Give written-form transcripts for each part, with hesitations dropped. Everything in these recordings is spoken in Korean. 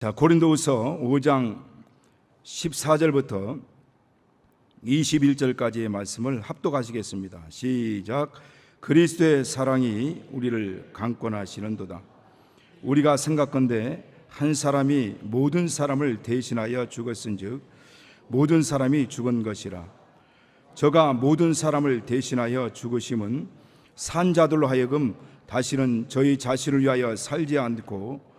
자, 고린도후서 5장 14절부터 21절까지의 말씀을 합독하시겠습니다. 시작. 그리스도의 사랑이 우리를 강권하시는도다. 우리가 생각건대 한 사람이 모든 사람을 대신하여 죽었은즉 모든 사람이 죽은 것이라. 저가 모든 사람을 대신하여 죽으심은 산 자들로 하여금 다시는 저희 자신을 위하여 살지 않고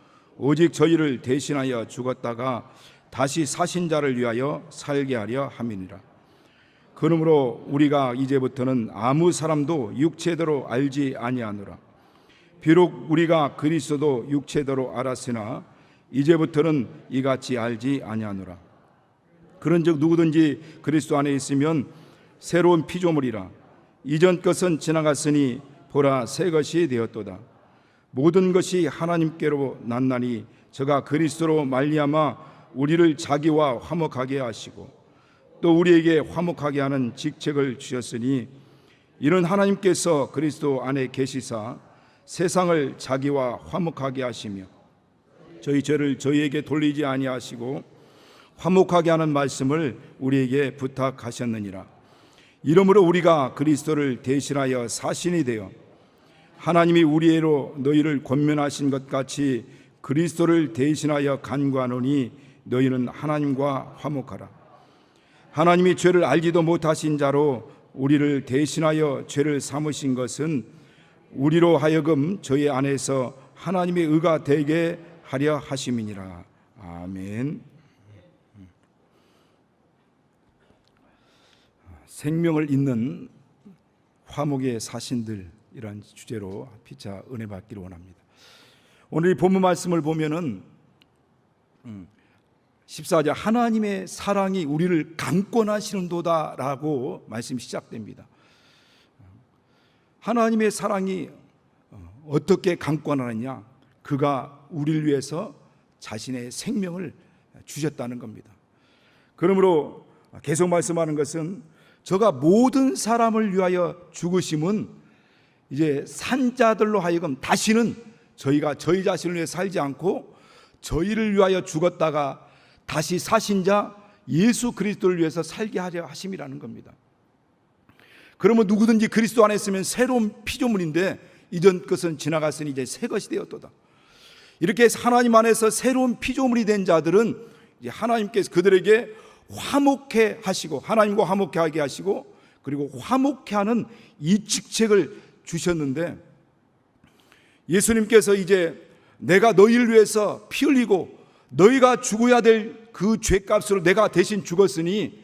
오직 저희를 대신하여 죽었다가 다시 사신 자를 위하여 살게 하려 함이니라. 그러므로 우리가 이제부터는 아무 사람도 육체대로 알지 아니하노라. 비록 우리가 그리스도도 육체대로 알았으나 이제부터는 이같이 알지 아니하노라. 그런즉 누구든지 그리스도 안에 있으면 새로운 피조물이라. 이전 것은 지나갔으니 보라 새 것이 되었도다. 모든 것이 하나님께로 났나니 저가 그리스도로 말미암아 우리를 자기와 화목하게 하시고 또 우리에게 화목하게 하는 직책을 주셨으니 이는 하나님께서 그리스도 안에 계시사 세상을 자기와 화목하게 하시며 저희 죄를 저희에게 돌리지 아니하시고 화목하게 하는 말씀을 우리에게 부탁하셨느니라. 이러므로 우리가 그리스도를 대신하여 사신이 되어 하나님이 우리로 너희를 권면하신 것 같이 그리스도를 대신하여 간구하노니 너희는 하나님과 화목하라. 하나님이 죄를 알지도 못하신 자로 우리를 대신하여 죄를 삼으신 것은 우리로 하여금 저희 안에서 하나님의 의가 되게 하려 하심이니라. 아멘. 생명을 잇는 화목의 사신들, 이런 주제로 피차 은혜 받기를 원합니다. 오늘 이 본문 말씀을 보면은 14절 하나님의 사랑이 우리를 강권하시는도다라고 말씀이 시작됩니다. 하나님의 사랑이 어떻게 강권하느냐? 그가 우리를 위해서 자신의 생명을 주셨다는 겁니다. 그러므로 계속 말씀하는 것은 저가 모든 사람을 위하여 죽으심은 이제 산자들로 하여금 다시는 저희가 저희 자신을 위해 살지 않고 저희를 위하여 죽었다가 다시 사신 자 예수 그리스도를 위해서 살게 하려 하심이라는 겁니다. 그러면 누구든지 그리스도 안에 있으면 새로운 피조물인데 이전 것은 지나갔으니 이제 새 것이 되었도다. 이렇게 하나님 안에서 새로운 피조물이 된 자들은 이제 하나님께서 그들에게 화목해 하시고 하나님과 화목해 하게 하시고 그리고 화목해 하는 이 직책을 주셨는데 예수님께서 이제 내가 너희를 위해서 피 흘리고 너희가 죽어야 될 그 죄값으로 내가 대신 죽었으니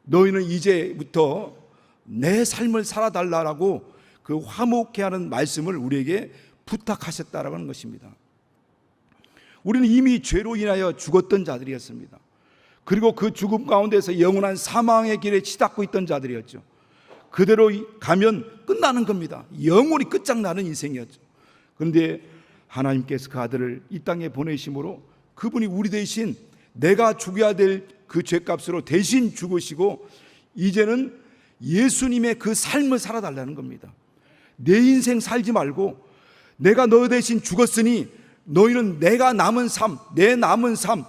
너희는 이제부터 내 삶을 살아달라고 그 화목해 하는 말씀을 우리에게 부탁하셨다라는 것입니다. 우리는 이미 죄로 인하여 죽었던 자들이었습니다. 그리고 그 죽음 가운데서 영원한 사망의 길에 치닫고 있던 자들이었죠. 그대로 가면 끝나는 겁니다. 영원히 끝장나는 인생이었죠. 그런데 하나님께서 그 아들을 이 땅에 보내심으로 그분이 우리 대신 내가 죽어야 될 그 죄값으로 대신 죽으시고 이제는 예수님의 그 삶을 살아달라는 겁니다. 내 인생 살지 말고 내가 너 대신 죽었으니 너희는 내가 남은 삶, 내 남은 삶,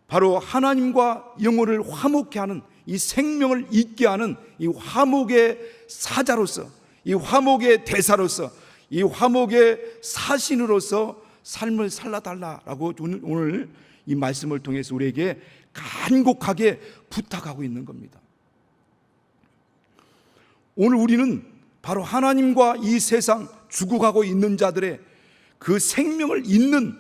바로 하나님과 영혼을 화목케 하는 이 생명을 잊게 하는 이 화목의 사자로서, 이 화목의 대사로서, 이 화목의 사신으로서 삶을 살아달라라고 오늘 이 말씀을 통해서 우리에게 간곡하게 부탁하고 있는 겁니다. 오늘 우리는 바로 하나님과 이 세상 죽어가고 있는 자들의 그 생명을 잇는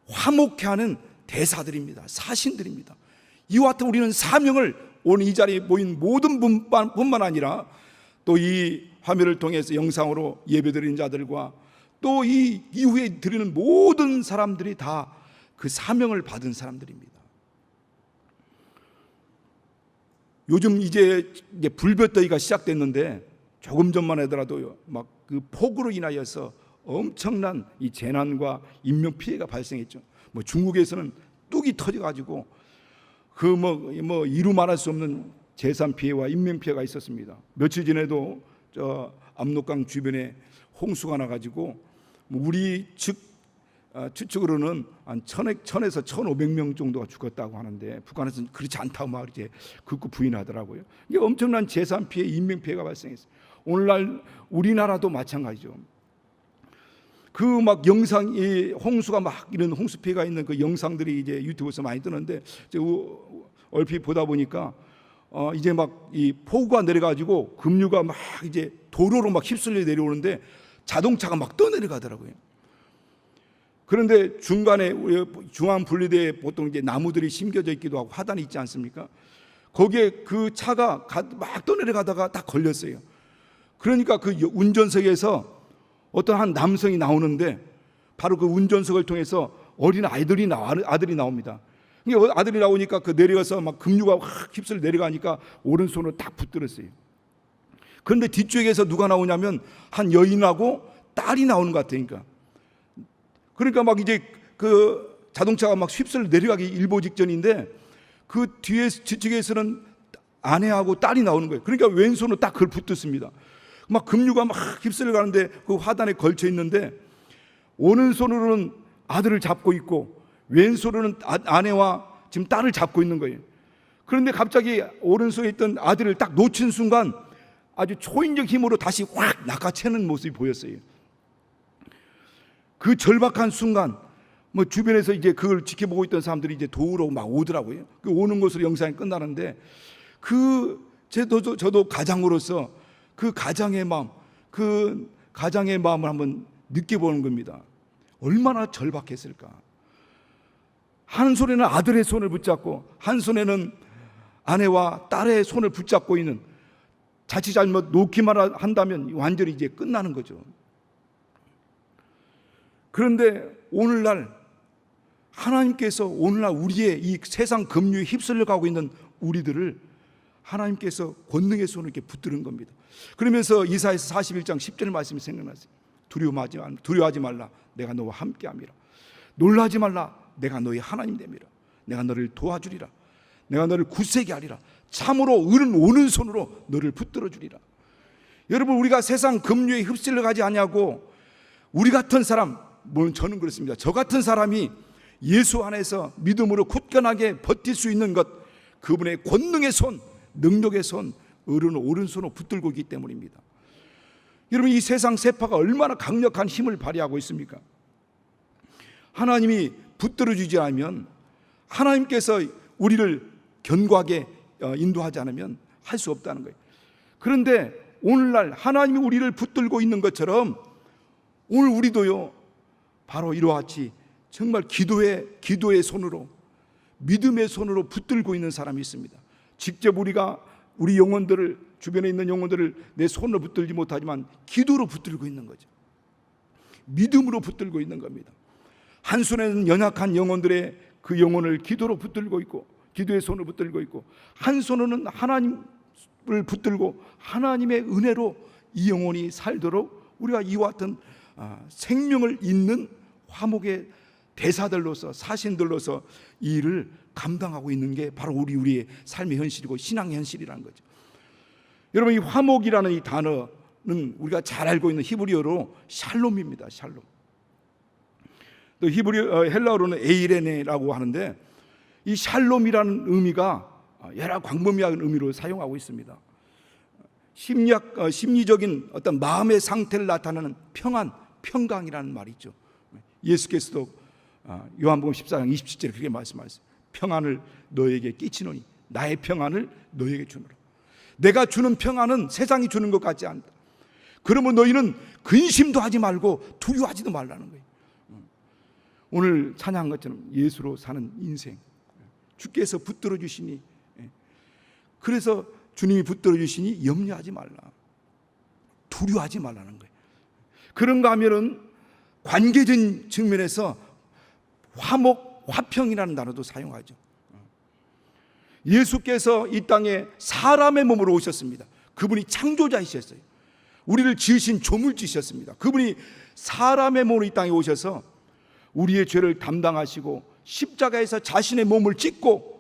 화목케 하는 대사들입니다. 사신들입니다. 이와 같은 우리는 사명을 오늘 이 자리에 모인 모든 분뿐만 아니라 또 이 화면을 통해서 영상으로 예배드리는 자들과 또 이 이후에 드리는 모든 사람들이 다 그 사명을 받은 사람들입니다. 요즘 이제 불볕더위가 시작됐는데 조금 전만 하더라도 막 그 폭우로 인하여서 엄청난 이 재난과 인명 피해가 발생했죠. 뭐 중국에서는 뚝이 터져가지고 그 이루 말할 수 없는 재산 피해와 인명 피해가 있었습니다. 며칠 전에도 저 압록강 주변에 홍수가 나가지고 우리 측 추측으로는 한 1000에서 1500명 정도가 죽었다고 하는데 북한에서는 그렇지 않다고 막 이제 극구 부인하더라고요. 이게 엄청난 재산 피해, 인명 피해가 발생했어요. 오늘날 우리나라도 마찬가지죠. 그 막 영상이 홍수가 막 이런 홍수 피해가 있는 그 영상들이 이제 유튜브에서 많이 뜨는데 얼핏 보다 보니까 이제 막 이 폭우가 내려가지고 급류가 막 이제 도로로 막 휩쓸려 내려오는데 자동차가 막 떠내려가더라고요. 그런데 중간에 중앙 분리대에 보통 이제 나무들이 심겨져 있기도 하고 화단이 있지 않습니까? 거기에 그 차가 막 떠내려가다가 딱 걸렸어요. 그러니까 그 운전석에서 어떤 한 남성이 나오는데 바로 그 운전석을 통해서 어린 아들이 나옵니다. 아들이 나오니까 그 내려가서 막 급류가 확 휩쓸려 내려가니까 오른손으로 딱 붙들었어요. 그런데 뒤쪽에서 누가 나오냐면 한 여인하고 딸이 나오는 것 같으니까. 그러니까 막 이제 그 자동차가 막 휩쓸려 내려가기 일보 직전인데 그 뒤쪽에서는 아내하고 딸이 나오는 거예요. 그러니까 왼손으로 딱 그걸 붙들습니다. 막 급류가 막 휩쓸려 가는데 그 화단에 걸쳐 있는데 오른손으로는 아들을 잡고 있고 왼손으로는 아내와 지금 딸을 잡고 있는 거예요. 그런데 갑자기 오른손에 있던 아들을 딱 놓친 순간 아주 초인적 힘으로 다시 확 낚아채는 모습이 보였어요. 그 절박한 순간 뭐 주변에서 이제 그걸 지켜보고 있던 사람들이 이제 도우러 막 오더라고요. 그 오는 것으로 영상이 끝나는데 저도 가장으로서 그 가장의 마음을 한번 느껴보는 겁니다. 얼마나 절박했을까. 한 손에는 아들의 손을 붙잡고 한 손에는 아내와 딸의 손을 붙잡고 있는, 자칫 잘못 놓기만 한다면 완전히 이제 끝나는 거죠. 그런데 오늘날 하나님께서 오늘날 우리의 이 세상 급류에 휩쓸려 가고 있는 우리들을 하나님께서 권능의 손을 이렇게 붙드는 겁니다. 그러면서 이사야서 41장 10절 말씀이 생각나세요. 두려워하지 말라, 내가 너와 함께함이라. 놀라지 말라, 내가 너의 하나님 됨이라. 내가 너를 도와주리라. 내가 너를 굳세게 하리라. 참으로 의는 오른손으로 너를 붙들어 주리라. 여러분, 우리가 세상 급류에 휩쓸려 가지 아니하고 우리 같은 사람, 물론 저는 그렇습니다. 저 같은 사람이 예수 안에서 믿음으로 굳건하게 버틸 수 있는 것, 그분의 권능의 손, 능력의 손, 의는 오른손으로 붙들고 있기 때문입니다. 여러분, 이 세상 세파가 얼마나 강력한 힘을 발휘하고 있습니까? 하나님이 붙들어 주지 않으면, 하나님께서 우리를 견고하게 인도하지 않으면 할 수 없다는 거예요. 그런데 오늘날 하나님이 우리를 붙들고 있는 것처럼 오늘 우리도요, 바로 이와 같이 정말 기도의 손으로, 믿음의 손으로 붙들고 있는 사람이 있습니다. 직접 우리가 우리 영혼들을, 주변에 있는 영혼들을 내 손으로 붙들지 못하지만 기도로 붙들고 있는 거죠. 믿음으로 붙들고 있는 겁니다. 한 손에는 연약한 영혼들의 그 영혼을 기도로 붙들고 있고, 기도의 손을 붙들고 있고, 한 손으로는 하나님을 붙들고 하나님의 은혜로 이 영혼이 살도록 우리가 이와 같은 생명을 잇는 화목의 대사들로서, 사신들로서 이 일을 감당하고 있는 게 바로 우리의 삶의 현실이고 신앙의 현실이라는 거죠. 여러분, 이 화목이라는 이 단어는 우리가 잘 알고 있는 히브리어로 샬롬입니다. 샬롬. 또 헬라어로는 에이레네라고 하는데, 이 샬롬이라는 의미가 여러 광범위한 의미로 사용하고 있습니다. 심리적인 어떤 마음의 상태를 나타내는 평안, 평강이라는 말이 있죠. 예수께서도 요한복음 14장 27절에 그렇게 말씀하셨어요. 평안을 너에게 끼치노니 나의 평안을 너에게 주노라. 내가 주는 평안은 세상이 주는 것 같지 않다. 그러면 너희는 근심도 하지 말고 두려워하지도 말라는 거예요. 오늘 찬양한 것처럼 예수로 사는 인생, 주께서 붙들어 주시니, 그래서 주님이 붙들어 주시니 염려하지 말라, 두려워하지 말라는 거예요. 그런가 하면은 관계적인 측면에서 화목, 화평이라는 단어도 사용하죠. 예수께서 이 땅에 사람의 몸으로 오셨습니다. 그분이 창조자이셨어요. 우리를 지으신 조물주셨습니다. 그분이 사람의 몸으로 이 땅에 오셔서 우리의 죄를 담당하시고 십자가에서 자신의 몸을 찢고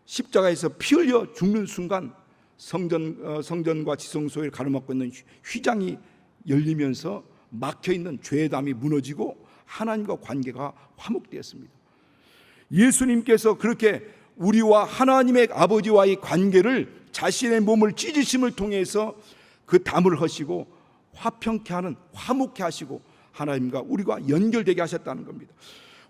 십자가에서 피 흘려 죽는 순간 성전과 지성소에 가로막고 있는 휘장이 열리면서 막혀있는 죄의 담이 무너지고 하나님과 관계가 화목되었습니다. 예수님께서 그렇게 우리와 하나님의 아버지와의 관계를 자신의 몸을 찢으심을 통해서 그 담을 하시고 화평케 하는, 화목케 하시고 하나님과 우리가 연결되게 하셨다는 겁니다.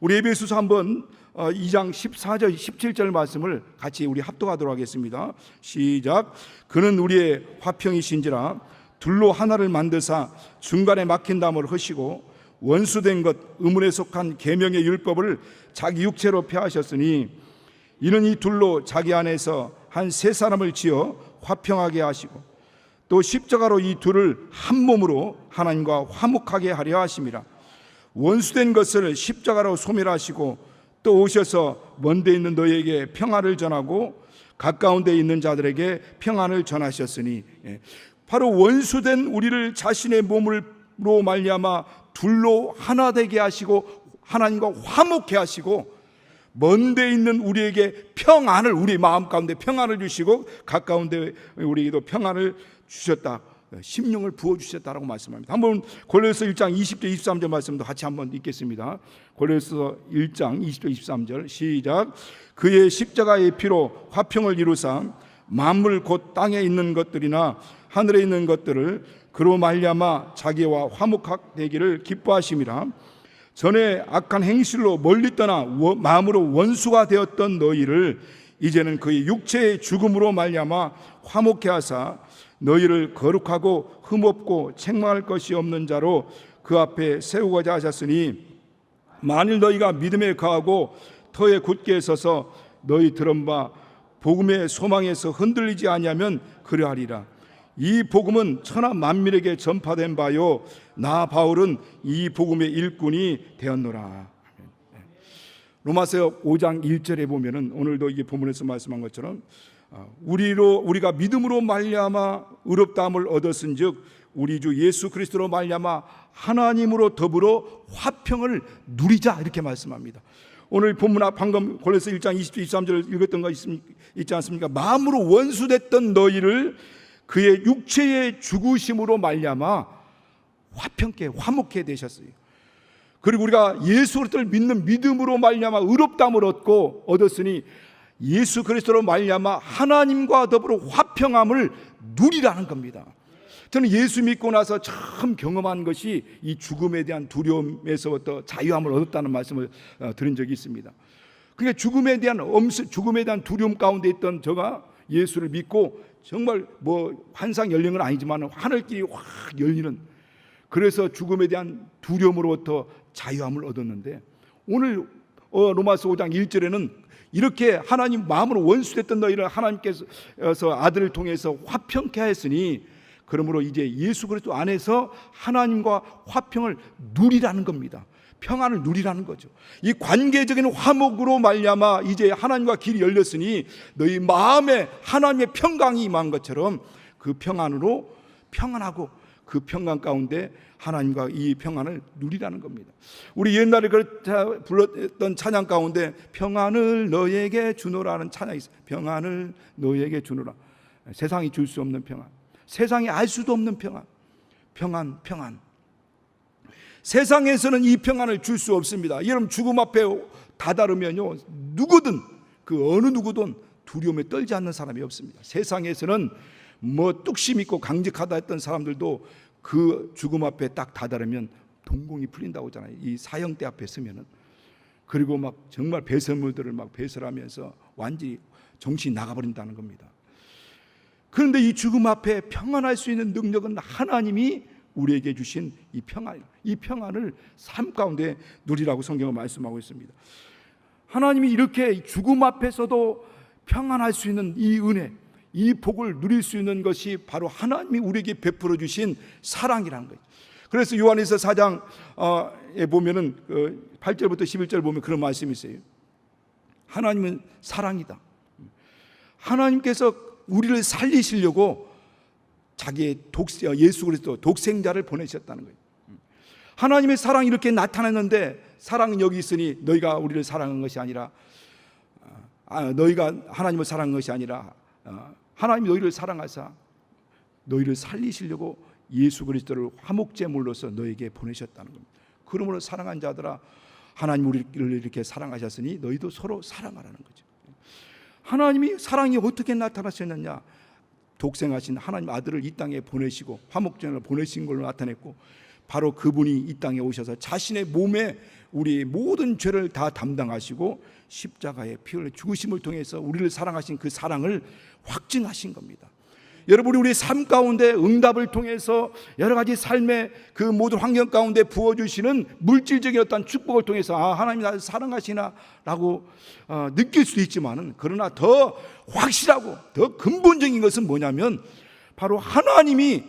우리 에베소서 한번 2장 14절 17절 말씀을 같이 우리 합독하도록 하겠습니다. 시작. 그는 우리의 화평이신지라 둘로 하나를 만드사 중간에 막힌 담을 하시고 원수된 것 의문에 속한 계명의 율법을 자기 육체로 폐하셨으니 이는 이 둘로 자기 안에서 한 세 사람을 지어 화평하게 하시고 또 십자가로 이 둘을 한 몸으로 하나님과 화목하게 하려 하심이라. 원수된 것을 십자가로 소멸하시고 또 오셔서 먼데 있는 너희에게 평안을 전하고 가까운 데 있는 자들에게 평안을 전하셨으니, 바로 원수된 우리를 자신의 몸으로 말미암아 둘로 하나 되게 하시고 하나님과 화목케 하시고 먼데 있는 우리에게 평안을, 우리 마음 가운데 평안을 주시고 가까운 데 우리에게도 평안을 주셨다, 심령을 부어주셨다라고 말씀합니다. 한번 골로새서 1장 20절 23절 말씀도 같이 한번 읽겠습니다. 골로새서 1장 20절 23절 시작. 그의 십자가의 피로 화평을 이루사 만물 곧 땅에 있는 것들이나 하늘에 있는 것들을 그로 말미암아 자기와 화목되기를 기뻐하심이라. 전에 악한 행실로 멀리 떠나 마음으로 원수가 되었던 너희를 이제는 그의 육체의 죽음으로 말미암아 화목케 하사 너희를 거룩하고 흠없고 책망할 것이 없는 자로 그 앞에 세우고자 하셨으니 만일 너희가 믿음에 거하고 터에 굳게 서서 너희 들은 바 복음의 소망에서 흔들리지 아니하면 그러하리라. 이 복음은 천하 만민에게 전파된 바요 나 바울은 이 복음의 일꾼이 되었노라. 로마서 5장 1절에 보면은 오늘도 이게 본문에서 말씀한 것처럼 우리가 믿음으로 말미암아 의롭다함을 얻었은즉 우리 주 예수 그리스도로 말미암아 하나님으로 더불어 화평을 누리자, 이렇게 말씀합니다. 오늘 본문 방금 골로새 1장 20절 23절 읽었던 거 있지 않습니까? 마음으로 원수됐던 너희를 그의 육체의 죽으심으로 말미암아 화평케 화목케 되셨어요. 그리고 우리가 예수 그리스도를 믿는 믿음으로 말미암아 의롭다함을 얻었으니 예수 그리스도로 말미암아 하나님과 더불어 화평함을 누리라는 겁니다. 저는 예수 믿고 나서 처음 경험한 것이 이 죽음에 대한 두려움에서부터 자유함을 얻었다는 말씀을 드린 적이 있습니다. 그러니까 죽음에 대한 두려움 가운데 있던 제가 예수를 믿고 정말 환상 열린 건 아니지만 하늘길이 확 열리는, 그래서 죽음에 대한 두려움으로부터 자유함을 얻었는데, 오늘 로마서 5장 1절에는 이렇게 하나님 마음으로 원수됐던 너희를 하나님께서 아들을 통해서 화평케 하였으니 그러므로 이제 예수 그리스도 안에서 하나님과 화평을 누리라는 겁니다. 평안을 누리라는 거죠. 이 관계적인 화목으로 말미암아 이제 하나님과 길이 열렸으니 너희 마음에 하나님의 평강이 임한 것처럼 그 평안으로 평안하고 그 평강 가운데 하나님과 이 평안을 누리라는 겁니다. 우리 옛날에 불렀던 찬양 가운데 평안을 너에게 주노라는 찬양이 있어요. 평안을 너에게 주노라. 세상이 줄 수 없는 평안, 세상이 알 수도 없는 평안, 평안. 세상에서는 이 평안을 줄 수 없습니다. 여러분 죽음 앞에 다다르면요, 누구든 그 어느 누구든 두려움에 떨지 않는 사람이 없습니다. 세상에서는 뚝심 있고 강직하다 했던 사람들도 그 죽음 앞에 딱 다다르면 동공이 풀린다고 하잖아요. 이 사형대 앞에 서면은. 그리고 막 정말 배설물들을 막 배설하면서 완전히 정신이 나가버린다는 겁니다. 그런데 이 죽음 앞에 평안할 수 있는 능력은 하나님이 우리에게 주신 이 평안을 삶 가운데 누리라고 성경은 말씀하고 있습니다. 하나님이 이렇게 죽음 앞에서도 평안할 수 있는 이 은혜, 이 복을 누릴 수 있는 것이 바로 하나님이 우리에게 베풀어 주신 사랑이라는 거예요. 그래서 요한일서 4장에 보면은 8절부터 11절 보면 그런 말씀이 있어요. 하나님은 사랑이다. 하나님께서 우리를 살리시려고 자기의 예수 그리스도 독생자를 보내셨다는 거예요. 하나님의 사랑이 이렇게 나타났는데, 사랑은 여기 있으니 너희가 우리를 사랑한 것이 아니라 너희가 하나님을 사랑한 것이 아니라 하나님이 너희를 사랑하사 너희를 살리시려고 예수 그리스도를 화목제물로서 너에게 보내셨다는 겁니다. 그러므로 사랑한 자들아, 하나님 우리를 이렇게 사랑하셨으니 너희도 서로 사랑하라는 거죠. 하나님이 사랑이 어떻게 나타나셨느냐? 독생하신 하나님 아들을 이 땅에 보내시고 화목제를 보내신 걸로 나타냈고, 바로 그분이 이 땅에 오셔서 자신의 몸에 우리 모든 죄를 다 담당하시고 십자가에 피 흘려 죽으심을 통해서 우리를 사랑하신 그 사랑을 확증하신 겁니다. 여러분이 우리 삶 가운데 응답을 통해서 여러 가지 삶의 그 모든 환경 가운데 부어주시는 물질적인 어떤 축복을 통해서 하나님이 나를 사랑하시나 라고 느낄 수도 있지만은, 그러나 더 확실하고 더 근본적인 것은 뭐냐면 바로 하나님이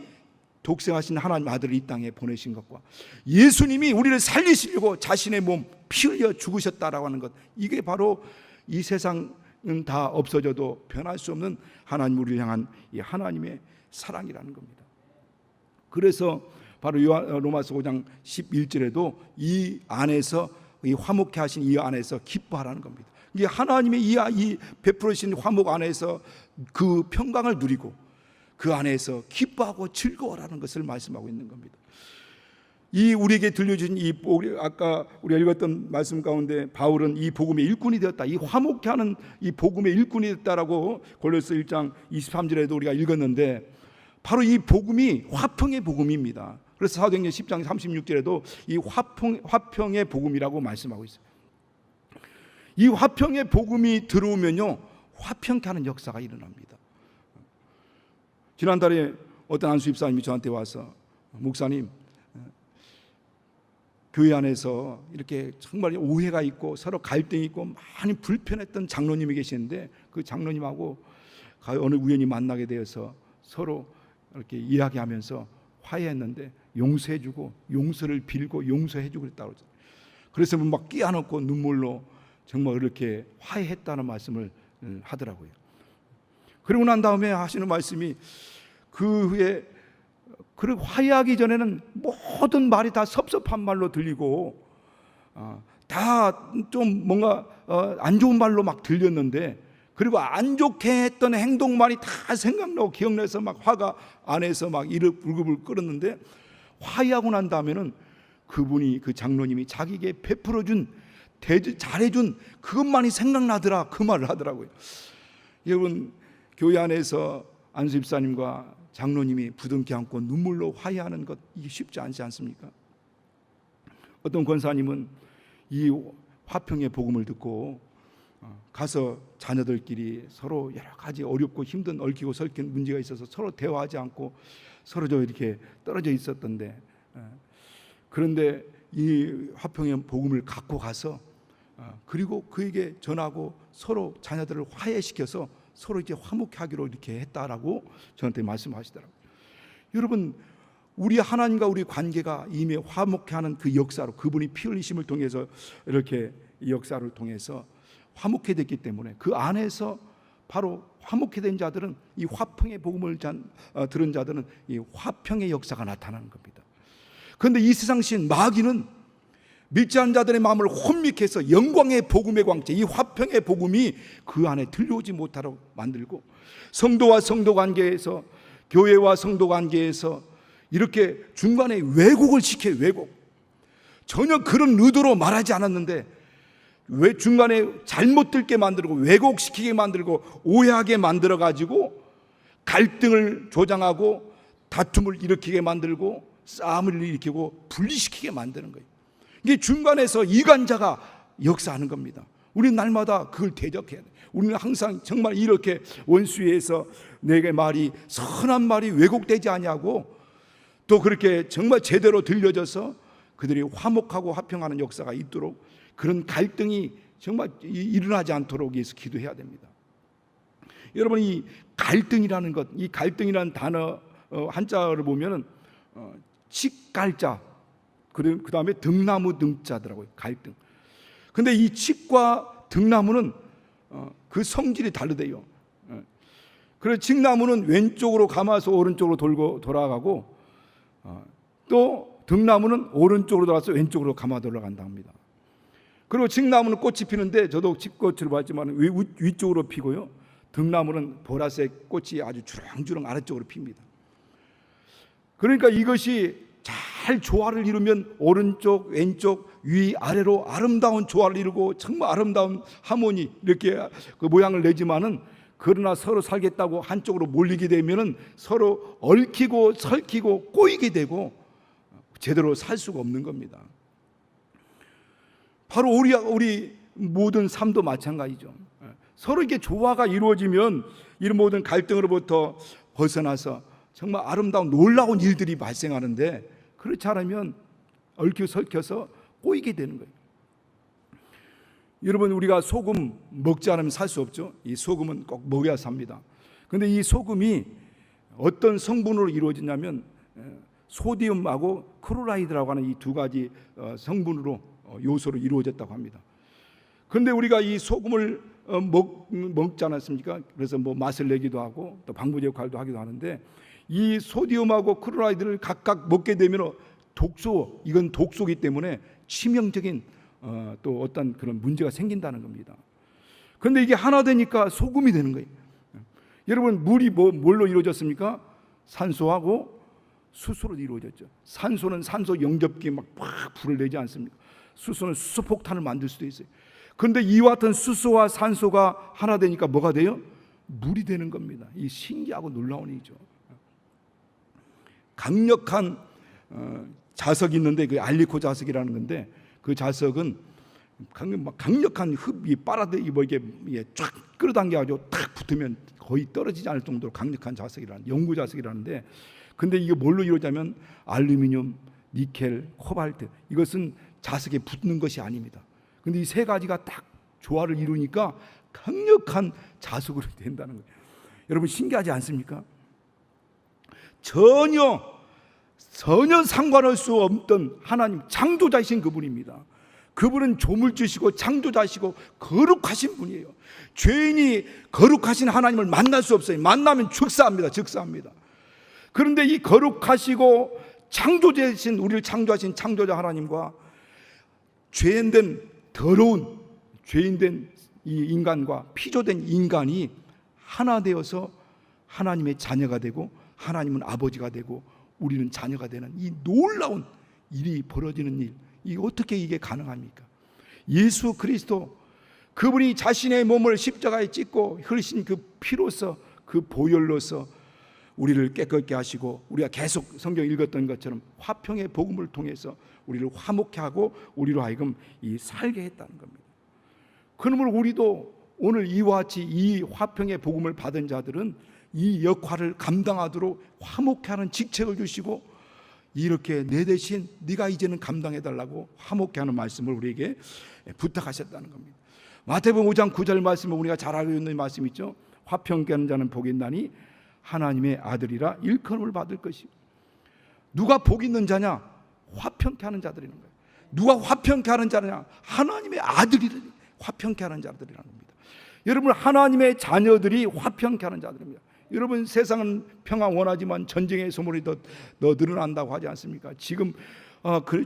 독생하신 하나님 아들을 이 땅에 보내신 것과 예수님이 우리를 살리시려고 자신의 몸 피 흘려 죽으셨다라고 하는 것, 이게 바로 이 세상은 다 없어져도 변할 수 없는 하나님 우리를 향한 이 하나님의 사랑이라는 겁니다. 그래서 바로 로마서 5장 11절에도 이 안에서, 이 화목케 하신 이 안에서 기뻐하라는 겁니다. 이게 하나님의 이 베풀으신 화목 안에서 그 평강을 누리고 그 안에서 기뻐하고 즐거워라는 것을 말씀하고 있는 겁니다. 이 우리에게 들려주신 이 아까 우리가 읽었던 말씀 가운데 바울은 이 복음의 일꾼이 되었다, 이 화목케 하는 이 복음의 일꾼이 됐다라고 골로새 1장 23절에도 우리가 읽었는데, 바로 이 복음이 화평의 복음입니다. 그래서 사도행전 10장 36절에도 이 화평의 복음이라고 말씀하고 있어요. 이 화평의 복음이 들어오면요, 화평케 하는 역사가 일어납니다. 지난달에 어떤 안수 집사님이 저한테 와서, 목사님, 교회 안에서 이렇게 정말 오해가 있고 서로 갈등이 있고 많이 불편했던 장로님이 계시는데, 그 장로님하고 어느 우연히 만나게 되어서 서로 이렇게 이야기하면서 화해했는데 용서해주고 용서를 빌고 용서해주고 그랬다고 그러죠. 그래서 막 끼안았고 눈물로 정말 이렇게 화해했다는 말씀을 하더라고요. 그러고 난 다음에 하시는 말씀이, 그 후에 그리고 화해하기 전에는 모든 말이 다 섭섭한 말로 들리고 다 좀 뭔가 안 좋은 말로 막 들렸는데, 그리고 안 좋게 했던 행동만이 다 생각나고 기억나서 막 화가 안에서 막 울긋불긋 끓었는데, 화해하고 난 다음에는 그분이, 그 장로님이 자기에게 베풀어준 잘해준 그것만이 생각나더라, 그 말을 하더라고요. 여러분, 교회 안에서 안수 집사님과 장로님이 부둥켜 안고 눈물로 화해하는 것, 이게 쉽지 않지 않습니까? 어떤 권사님은 이 화평의 복음을 듣고 가서 자녀들끼리 서로 여러 가지 어렵고 힘든 얽히고 설킨 문제가 있어서 서로 대화하지 않고 서로 이렇게 떨어져 있었던데, 그런데 이 화평의 복음을 갖고 가서 그리고 그에게 전하고 서로 자녀들을 화해시켜서 서로 이제 화목케 하기로 이렇게 했다라고 저한테 말씀하시더라고요. 여러분, 우리 하나님과 우리 관계가 이미 화목케 하는 그 역사로, 그분이 피 흘리심을 통해서 이렇게 이 역사를 통해서 화목케 됐기 때문에, 그 안에서 바로 화목케 된 자들은, 이 화평의 복음을 들은 자들은 이 화평의 역사가 나타나는 겁니다. 그런데 이 세상 신 마귀는 믿지 않는 자들의 마음을 혼미케 해서 영광의 복음의 광채, 이 화평의 복음이 그 안에 들려오지 못하도록 만들고, 성도와 성도 관계에서, 교회와 성도 관계에서 이렇게 중간에 왜곡을 시켜요. 왜곡. 전혀 그런 의도로 말하지 않았는데 왜 중간에 잘못 들게 만들고 왜곡시키게 만들고 오해하게 만들어 가지고 갈등을 조장하고 다툼을 일으키게 만들고 싸움을 일으키고 분리시키게 만드는 거예요. 이게 중간에서 이간자가 역사하는 겁니다. 우리는 날마다 그걸 대적해야 돼. 우리는 항상 정말 이렇게 원수에서 내게 말이, 선한 말이 왜곡되지 않냐고, 또 그렇게 정말 제대로 들려져서 그들이 화목하고 화평하는 역사가 있도록, 그런 갈등이 정말 일어나지 않도록 위해서 기도해야 됩니다. 여러분, 이 갈등이라는 것, 이 갈등이라는 단어 한자를 보면은 칡갈자, 그 다음에 등나무 등자더라고요. 갈등. 근데 이 칡과 등나무는 그 성질이 다르대요. 그래서 칡나무는 왼쪽으로 감아서 오른쪽으로 돌아가고, 또 등나무는 오른쪽으로 돌아서 왼쪽으로 감아 돌아간다 합니다. 그리고 칡나무는 꽃이 피는데, 저도 칡꽃을 봤지만 위쪽으로 피고요, 등나무는 보라색 꽃이 아주 주렁주렁 아래쪽으로 핍니다. 그러니까 이것이 잘 잘 조화를 이루면 오른쪽 왼쪽 위 아래로 아름다운 조화를 이루고 정말 아름다운 하모니 이렇게 그 모양을 내지만은, 그러나 서로 살겠다고 한쪽으로 몰리게 되면은 서로 얽히고 설키고 꼬이게 되고 제대로 살 수가 없는 겁니다. 바로 우리 모든 삶도 마찬가지죠. 서로 이렇게 조화가 이루어지면 이런 모든 갈등으로부터 벗어나서 정말 아름다운 놀라운 일들이 발생하는데, 그렇지 않으면 얽혀 설켜서 꼬이게 되는 거예요. 여러분, 우리가 소금 먹지 않으면 살 수 없죠. 이 소금은 꼭 먹어야 삽니다. 그런데 이 소금이 어떤 성분으로 이루어지냐면 소디움하고 크로라이드라고 하는 이 두 가지 성분으로 요소로 이루어졌다고 합니다. 그런데 우리가 이 소금을 먹지 않았습니까? 그래서 뭐 맛을 내기도 하고 또 방부제 역할도 하기도 하는데, 이 소디움하고 크로라이드를 각각 먹게 되면 이건 독소이기 때문에 치명적인 또 어떤 그런 문제가 생긴다는 겁니다. 그런데 이게 하나 되니까 소금이 되는 거예요. 여러분, 물이 뭘로 이루어졌습니까? 산소하고 수소로 이루어졌죠. 산소는 산소 영접기에 막 불을 내지 않습니까? 수소는 수소폭탄을 만들 수도 있어요. 그런데 이와 같은 수소와 산소가 하나 되니까 뭐가 돼요? 물이 되는 겁니다. 이 신기하고 놀라운 일이죠. 강력한 자석이 있는데 그 알리코 자석이라는 건데, 그 자석은 강력한 흡이 빨아들이 이게 쫙 끌어당겨가지고 탁 붙으면 거의 떨어지지 않을 정도로 강력한 자석이라는, 연구 자석이라는데, 근데 이게 뭘로 이루어지냐면 알루미늄, 니켈, 코발트, 이것은 자석에 붙는 것이 아닙니다. 근데 이 세 가지가 딱 조화를 이루니까 강력한 자석으로 된다는 거예요. 여러분, 신기하지 않습니까? 전혀 상관할 수 없던 하나님, 창조자이신 그분입니다. 그분은 조물주시고 창조자시고 거룩하신 분이에요. 죄인이 거룩하신 하나님을 만날 수 없어요. 만나면 즉사합니다. 그런데 이 거룩하시고 창조자이신, 우리를 창조하신 창조자 하나님과 죄인된 더러운 죄인된 이 인간과 피조된 인간이 하나 되어서 하나님의 자녀가 되고, 하나님은 아버지가 되고 우리는 자녀가 되는 이 놀라운 일이 벌어지는 일, 어떻게 이게 가능합니까? 예수 그리스도, 그분이 자신의 몸을 십자가에 찢고 흘리신 그 피로서, 그 보혈로서 우리를 깨끗게 하시고, 우리가 계속 성경 읽었던 것처럼 화평의 복음을 통해서 우리를 화목케 하고 우리로 하여금 살게 했다는 겁니다. 그러므로 우리도 오늘 이와 같이 이 화평의 복음을 받은 자들은 이 역할을 감당하도록 화목케 하는 직책을 주시고, 이렇게 내 대신 네가 이제는 감당해달라고 화목케 하는 말씀을 우리에게 부탁하셨다는 겁니다. 마태복음 5장 9절 말씀은 우리가 잘 알고 있는 말씀 있죠. 화평케 하는 자는 복이 있나니 하나님의 아들이라 일컬음을 받을 것이고. 누가 복 있는 자냐? 화평케 하는 자들이라는 거예요. 누가 화평케 하는 자냐? 하나님의 아들이 화평케 하는 자들이라는 겁니다. 여러분, 하나님의 자녀들이 화평케 하는 자들입니다. 여러분, 세상은 평화 원하지만 전쟁의 소문이 더 늘어난다고 하지 않습니까? 지금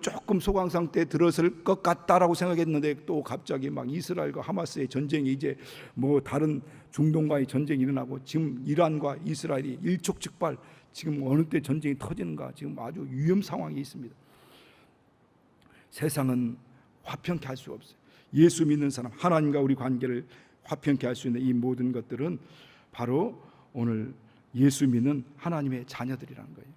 조금 소강 상태에 들어설 것 같다라고 생각했는데 또 갑자기 막 이스라엘과 하마스의 전쟁이, 이제 뭐 다른 중동과의 전쟁이 일어나고, 지금 이란과 이스라엘이 일촉즉발, 지금 어느 때 전쟁이 터지는가, 지금 아주 위험 상황이 있습니다. 세상은 화평케 할 수 없어요. 예수 믿는 사람, 하나님과 우리 관계를 화평케 할 수 있는 이 모든 것들은 바로 오늘 예수 믿는 하나님의 자녀들이라는 거예요.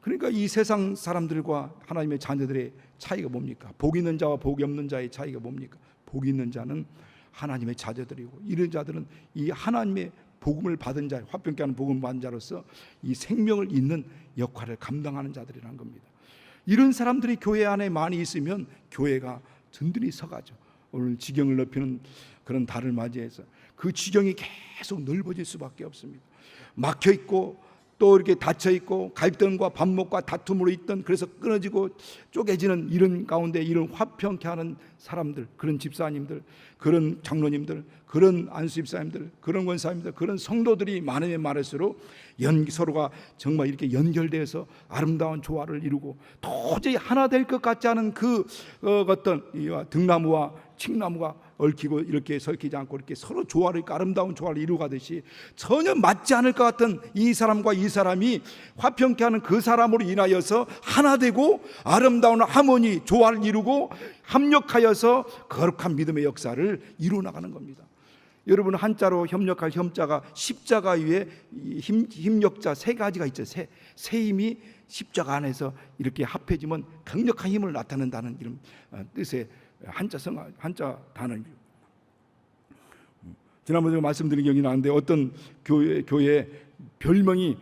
그러니까 이 세상 사람들과 하나님의 자녀들의 차이가 뭡니까? 복 있는 자와 복이 없는 자의 차이가 뭡니까? 복 있는 자는 하나님의 자녀들이고, 이런 자들은 이 하나님의 복음을 받은 자, 화평케 하는 복음을 받은 자로서 이 생명을 잇는 역할을 감당하는 자들이라는 겁니다. 이런 사람들이 교회 안에 많이 있으면 교회가 든든히 서가죠. 오늘 지경을 넓히는 그런 달을 맞이해서 그 지경이 계속 넓어질 수밖에 없습니다. 막혀 있고 또 이렇게 닫혀 있고 갈등과 반목과 다툼으로 있던, 그래서 끊어지고 쪼개지는 이런 가운데 이런 화평케 하는 사람들, 그런 집사님들, 그런 장로님들, 그런 안수집사님들, 그런 권사님들, 그런 성도들이 많으면 많을수록 서로가 정말 이렇게 연결돼서 아름다운 조화를 이루고 도저히 하나 될 것 같지 않은 그 어떤 등나무와 칡나무가 얽히고 이렇게 설키지 않고 이렇게 서로 조화를, 아름다운 조화를 이루가듯이 전혀 맞지 않을 것 같은 이 사람과 이 사람이 화평케 하는 그 사람으로 인하여서 하나 되고 아름다운 하모니, 조화를 이루고 합력하여서 거룩한 믿음의 역사를 이루어 나가는 겁니다. 여러분, 한자로 협력할 협자가 십자가 위에 힘력자 세 가지가 있죠. 세 힘이 십자가 안에서 이렇게 합해지면 강력한 힘을 나타낸다는 이런 뜻의 한자 단어입니다. 지난번에 말씀드린 기억이 나는데 어떤 교회 별명이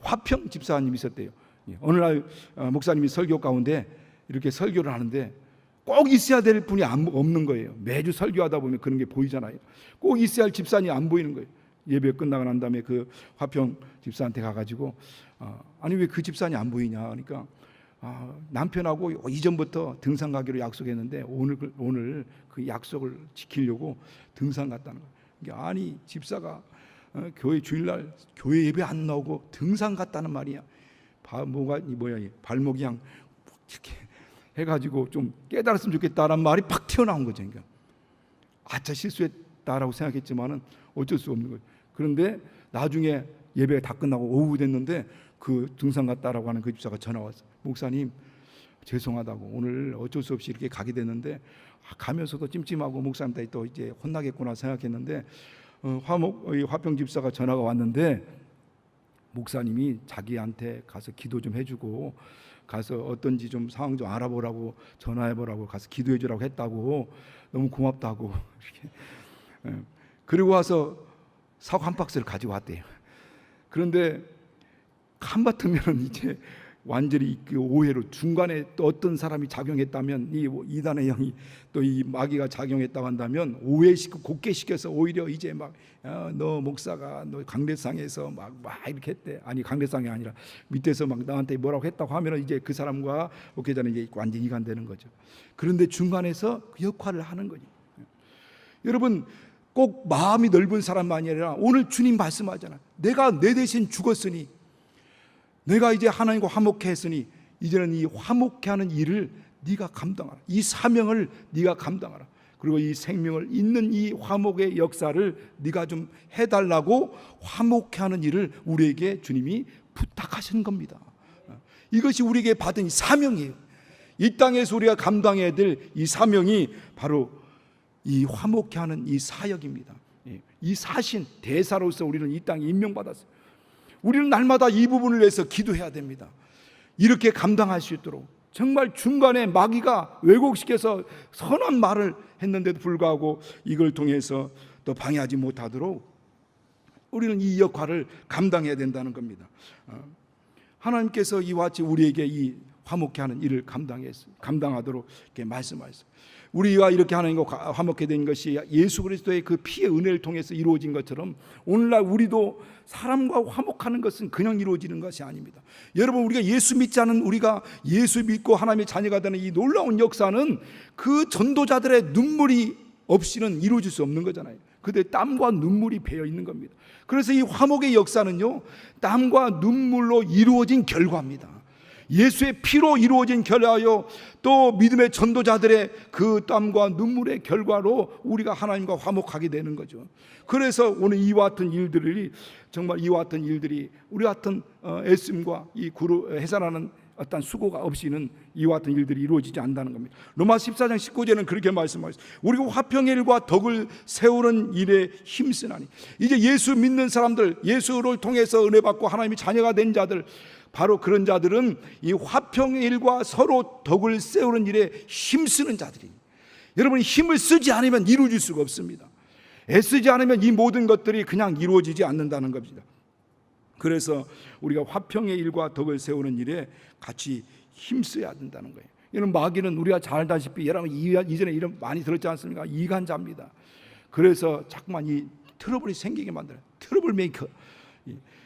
화평 집사님이 있었대요. 어느 날 목사님이 설교 가운데 이렇게 설교를 하는데 꼭 있어야 될 분이 없는 거예요. 매주 설교하다 보면 그런 게 보이잖아요. 꼭 있어야 할 집사님이 안 보이는 거예요. 예배 끝나고 난 다음에 그 화평 집사한테 가가지고 아니 왜 그 집사님이 안 보이냐 하니까 남편하고 이전부터 등산 가기로 약속했는데 오늘 그 약속을 지키려고 등산 갔다는 거예요. 아니 집사가 교회 주일날 교회 예배 안 나오고 등산 갔다는 말이야. 발목이 그냥 이렇게 해가지고 좀 깨달았으면 좋겠다라는 말이 팍 튀어나온 거죠. 그러니까 아차 실수했다라고 생각했지만은 어쩔 수 없는 거예요. 그런데 나중에 예배가 다 끝나고 오후 됐는데 그 등산 갔다라고 하는 그 집사가 전화 왔어. 목사님 죄송하다고 오늘 어쩔 수 없이 이렇게 가게 됐는데 가면서도 찜찜하고 목사님한테 또 이제 혼나겠구나 생각했는데 화평 집사가 전화가 왔는데 목사님이 자기한테 가서 기도 좀 해주고 가서 어떤지 좀 상황 좀 알아보라고 전화해보라고 가서 기도해주라고 했다고 너무 고맙다고 이렇게. 그리고 와서 사과 한 박스를 가지고 왔대요. 그런데 한바탕면 이제 완전히 그 오해로 중간에 또 어떤 사람이 작용했다면 이 이단의 영이 또 이 마귀가 작용했다고 한다면 오해시키고 곱게시켜서 오히려 이제 막 너 목사가 너 강대상에서 막 이렇게 했대. 아니 강대상이 아니라 밑에서 막 나한테 뭐라고 했다고 하면은 이제 그 사람과 목회자는 이제 완전 이간되는 거죠. 그런데 중간에서 그 역할을 하는 거죠. 여러분 꼭 마음이 넓은 사람만이 아니라 오늘 주님 말씀하잖아. 내가 내 대신 죽었으니 내가 이제 하나님과 화목해 했으니 이제는 이 화목해 하는 일을 네가 감당하라. 이 사명을 네가 감당하라. 그리고 이 생명을 잇는 이 화목의 역사를 네가 좀 해달라고 화목해 하는 일을 우리에게 주님이 부탁하신 겁니다. 이것이 우리에게 받은 사명이에요. 이 땅에서 우리가 감당해야 될 이 사명이 바로 이 화목해 하는 이 사역입니다. 이 사신 대사로서 우리는 이 땅에 임명받았어요. 우리는 날마다 이 부분을 위해서 기도해야 됩니다. 이렇게 감당할 수 있도록. 정말 중간에 마귀가 왜곡시켜서 선한 말을 했는데도 불구하고 이걸 통해서 또 방해하지 못하도록 우리는 이 역할을 감당해야 된다는 겁니다. 하나님께서 이와 같이 우리에게 이 화목케 하는 일을 감당하도록 이렇게 말씀하셨어요. 우리가 이렇게 하나님과 화목케 된 것이 예수 그리스도의 그 피의 은혜를 통해서 이루어진 것처럼 오늘날 우리도 사람과 화목하는 것은 그냥 이루어지는 것이 아닙니다. 여러분 우리가 예수 믿지 않은 우리가 예수 믿고 하나님의 자녀가 되는 이 놀라운 역사는 그 전도자들의 눈물이 없이는 이루어질 수 없는 거잖아요. 그들의 땀과 눈물이 배어 있는 겁니다. 그래서 이 화목의 역사는요 땀과 눈물로 이루어진 결과입니다. 예수의 피로 이루어진 결과요 또 믿음의 전도자들의 그 땀과 눈물의 결과로 우리가 하나님과 화목하게 되는 거죠. 그래서 오늘 이와 같은 일들이 정말 이와 같은 일들이 우리 같은 애씀과 이 해산하는 어떤 수고가 없이는 이와 같은 일들이 이루어지지 않는다는 겁니다. 로마 14장 19절은 그렇게 말씀하셨어요. 우리가 화평의 일과 덕을 세우는 일에 힘쓰나니. 이제 예수 믿는 사람들, 예수를 통해서 은혜 받고 하나님의 자녀가 된 자들, 바로 그런 자들은 이 화평의 일과 서로 덕을 세우는 일에 힘쓰는 자들이에요. 여러분 힘을 쓰지 않으면 이루어질 수가 없습니다. 애쓰지 않으면 이 모든 것들이 그냥 이루어지지 않는다는 겁니다. 그래서 우리가 화평의 일과 덕을 세우는 일에 같이 힘써야 된다는 거예요. 이런 마귀는 우리가 잘 알다시피 여러분 이전에 이름 많이 들었지 않습니까? 이간자입니다. 그래서 자꾸만 이 트러블이 생기게 만들어요. 트러블 메이커.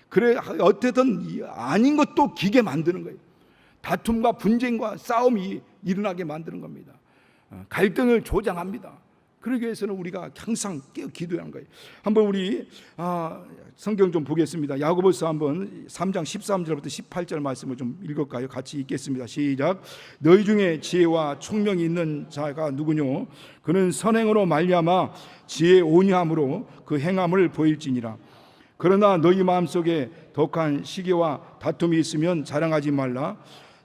그래 어쨌든 아닌 것도 기게 만드는 거예요. 다툼과 분쟁과 싸움이 일어나게 만드는 겁니다. 갈등을 조장합니다. 그러기 위해서는 우리가 항상 기도해야 하는 거예요. 한번 우리 성경 좀 보겠습니다. 야고보서 한번 3장 13절부터 18절 말씀을 좀 읽을까요? 같이 읽겠습니다. 시작. 너희 중에 지혜와 총명이 있는 자가 누구뇨? 그는 선행으로 말미암아 지혜 온유함으로 그 행함을 보일지니라. 그러나 너희 마음속에 독한 시기와 다툼이 있으면 자랑하지 말라.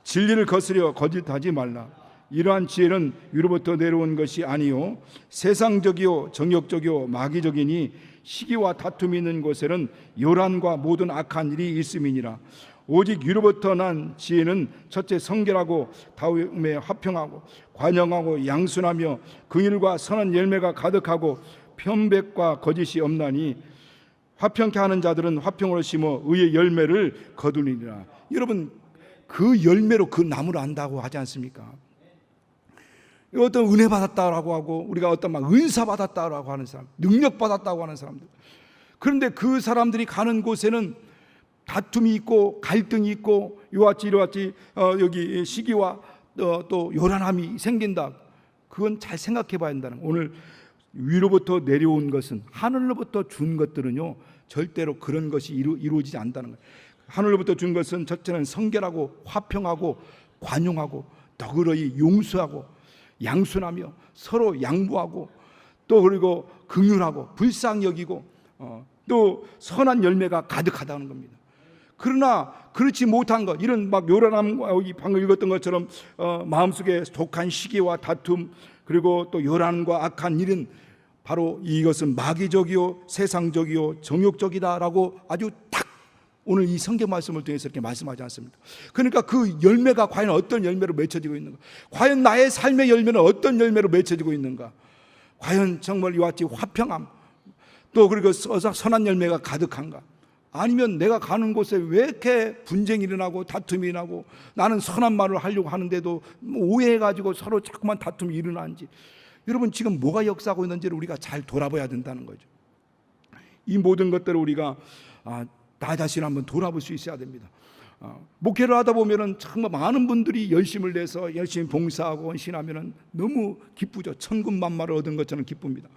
진리를 거스려 거짓하지 말라. 이러한 지혜는 위로부터 내려온 것이 아니요 세상적이요 정욕적이요 마귀적이니 시기와 다툼이 있는 곳에는 요란과 모든 악한 일이 있음이니라. 오직 위로부터 난 지혜는 첫째 성결하고 다음에 화평하고 관영하고 양순하며 긍휼과 선한 열매가 가득하고 편백과 거짓이 없나니 화평케 하는 자들은 화평으로 심어 의의 열매를 거두리니라. 여러분, 그 열매로 그 나무를 안다고 하지 않습니까? 어떤 은혜 받았다라고 하고 우리가 어떤 막 은사 받았다라고 하는 사람, 능력 받았다고 하는 사람들. 그런데 그 사람들이 가는 곳에는 다툼이 있고 갈등이 있고 이와같이 여기 시기와 또 요란함이 생긴다. 그건 잘 생각해 봐야 한다는 거예요. 오늘 위로부터 내려온 것은, 하늘로부터 준 것들은요 절대로 그런 것이 이루어지지 않는다는 거예요. 하늘로부터 준 것은 첫째는 성결하고 화평하고 관용하고 너그러이 용서하고 양순하며 서로 양보하고 또 그리고 긍휼하고 불쌍히 여기고 또 선한 열매가 가득하다는 겁니다. 그러나 그렇지 못한 것, 이런 막 요란함과 방금 읽었던 것처럼 마음속에 독한 시기와 다툼 그리고 또 요란과 악한 일은 바로 이것은 마귀적이요 세상적이요 정욕적이다라고 아주 딱 오늘 이 성경 말씀을 통해서 이렇게 말씀하지 않습니다. 그러니까 그 열매가 과연 어떤 열매로 맺혀지고 있는가? 과연 나의 삶의 열매는 어떤 열매로 맺혀지고 있는가? 과연 정말 이와 같이 화평함 또 그리고 선한 열매가 가득한가? 아니면 내가 가는 곳에 왜 이렇게 분쟁이 일어나고 다툼이 일어나고 나는 선한 말을 하려고 하는데도 오해해가지고 서로 자꾸만 다툼이 일어나는지, 여러분 지금 뭐가 역사하고 있는지를 우리가 잘 돌아봐야 된다는 거죠. 이 모든 것들을 우리가 나 자신을 한번 돌아볼 수 있어야 됩니다. 목회를 하다 보면은 정말 많은 분들이 열심을 내서 열심히 봉사하고 헌신하면은 너무 기쁘죠. 천군만마를 얻은 것처럼 기쁩니다.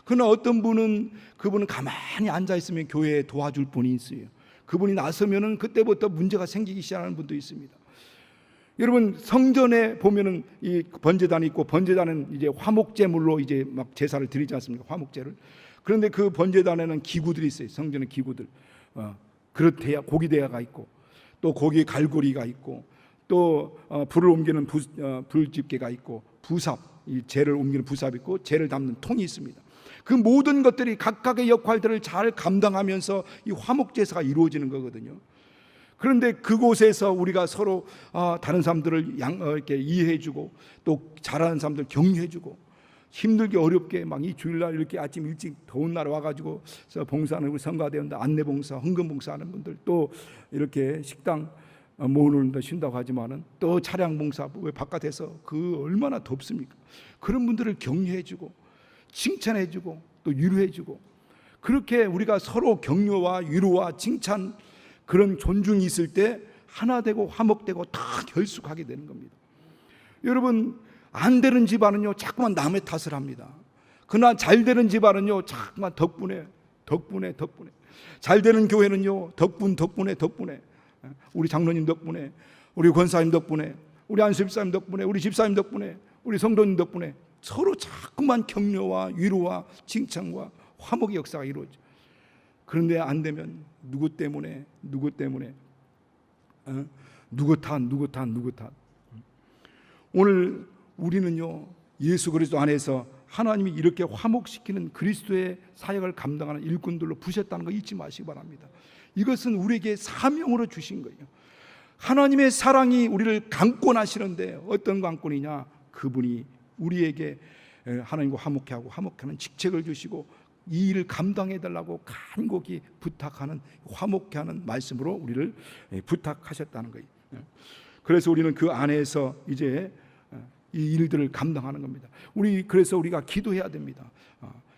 그러나 어떤 분은 그분은 가만히 앉아 있으면 교회에 도와줄 분이 있어요. 그분이 나서면은 그때부터 문제가 생기기 시작하는 분도 있습니다. 여러분 성전에 보면은 이 번제단이 있고 번제단은 이제 화목제물로 이제 막 제사를 드리지 않습니까? 화목제를. 그런데 그 번제단에는 기구들이 있어요. 성전의 기구들. 그릇 대야, 고기 대야가 있고 또 고기 갈고리가 있고 또 불을 옮기는 불집게가 있고 부삽, 이 재를 옮기는 부삽이 있고 재를 담는 통이 있습니다. 그 모든 것들이 각각의 역할들을 잘 감당하면서 이 화목제사가 이루어지는 거거든요. 그런데 그곳에서 우리가 서로 다른 사람들을 이렇게 이해해주고 또 잘하는 사람들 격려해주고 힘들게 어렵게 막 이 주일날 이렇게 아침 일찍 더운 날 와가지고 봉사하는 우리 성가대원들 안내봉사, 헌금봉사하는 분들 또 이렇게 식당 모으는데 쉰다고 하지만은 또 차량봉사 왜 바깥에서 그 얼마나 덥습니까? 그런 분들을 격려해주고 칭찬해주고 또 위로해주고 그렇게 우리가 서로 격려와 위로와 칭찬 그런 존중이 있을 때 하나 되고 화목되고 다 결속하게 되는 겁니다. 여러분 안 되는 집안은요 자꾸만 남의 탓을 합니다. 그러나 잘 되는 집안은요 자꾸만 덕분에 잘 되는 교회는요 덕분에 우리 장로님 덕분에 우리 권사님 덕분에 우리 안수집사님 덕분에 우리 집사님 덕분에 우리 성도님 덕분에 서로 자꾸만 격려와 위로와 칭찬과 화목의 역사가 이루어져. 그런데 안 되면 누구 때문에 누구 탓. 오늘 우리는요 예수 그리스도 안에서 하나님이 이렇게 화목시키는 그리스도의 사역을 감당하는 일꾼들로 부셨다는 거 잊지 마시기 바랍니다. 이것은 우리에게 사명으로 주신 거예요. 하나님의 사랑이 우리를 강권하시는데 어떤 강권이냐? 그분이 우리에게 하나님과 화목케 하고 화목하는 직책을 주시고 이 일을 감당해 달라고 간곡히 부탁하는 화목케 하는 말씀으로 우리를 부탁하셨다는 거예요. 그래서 우리는 그 안에서 이제 이 일들을 감당하는 겁니다. 그래서 우리가 기도해야 됩니다.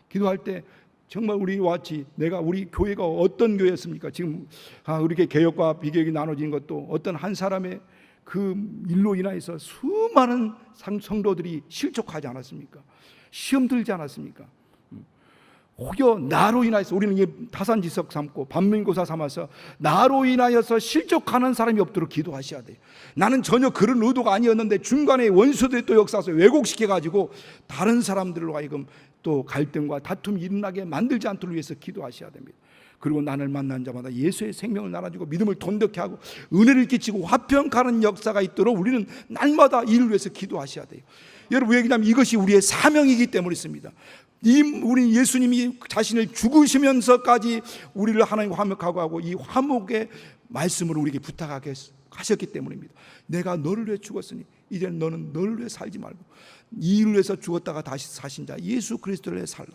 기도할 때 정말 우리와 같이 우리 교회가 어떤 교회였습니까? 지금 이렇게 개혁과 비개혁이 나눠진 것도 어떤 한 사람의 그 일로 인해서 수많은 성도들이 실족하지 않았습니까? 시험 들지 않았습니까? 혹여 나로 인하여서 우리는 타산지석 삼고 반면교사 삼아서 나로 인하여서 실족하는 사람이 없도록 기도하셔야 돼요. 나는 전혀 그런 의도가 아니었는데 중간에 원수들이 또 역사서 왜곡시켜가지고 다른 사람들로 하여금 또 갈등과 다툼이 일어나게 만들지 않도록 위해서 기도하셔야 됩니다. 그리고 나를 만난 자마다 예수의 생명을 나눠주고 믿음을 돈독히 하고 은혜를 끼치고 화평하는 역사가 있도록 우리는 날마다 이를 위해서 기도하셔야 돼요. 여러분, 왜 그러냐면 이것이 우리의 사명이기 때문에 있습니다. 우리 예수님이 자신을 죽으시면서까지 우리를 하나님 화목하고 하고 이 화목의 말씀을 우리에게 부탁하게 하셨기 때문입니다. 내가 너를 위해 죽었으니 이제 너는 너를 위해 살지 말고 이 일을 위해서 죽었다가 다시 사신 자 예수 그리스도를 위해 살라.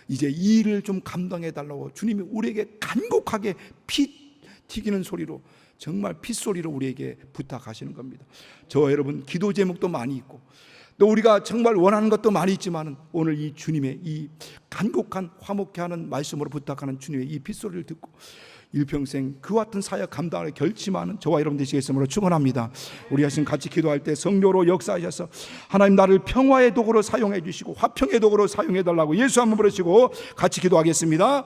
이제 이 일을 좀 감당해 달라고 주님이 우리에게 간곡하게 피 튀기는 소리로, 정말 핏소리로 우리에게 부탁하시는 겁니다. 저와 여러분, 기도 제목도 많이 있고 또 우리가 정말 원하는 것도 많이 있지만 오늘 이 주님의 이 간곡한 화목케 하는 말씀으로 부탁하는 주님의 이 핏소리를 듣고 일평생 그와 같은 사역 감당을 결심하는 저와 여러분 되시겠으므로 축원합니다. 우리 자신 같이 기도할 때 성령으로 역사하셔서 하나님 나를 평화의 도구로 사용해 주시고 화평의 도구로 사용해 달라고 예수 한번 부르시고 같이 기도하겠습니다.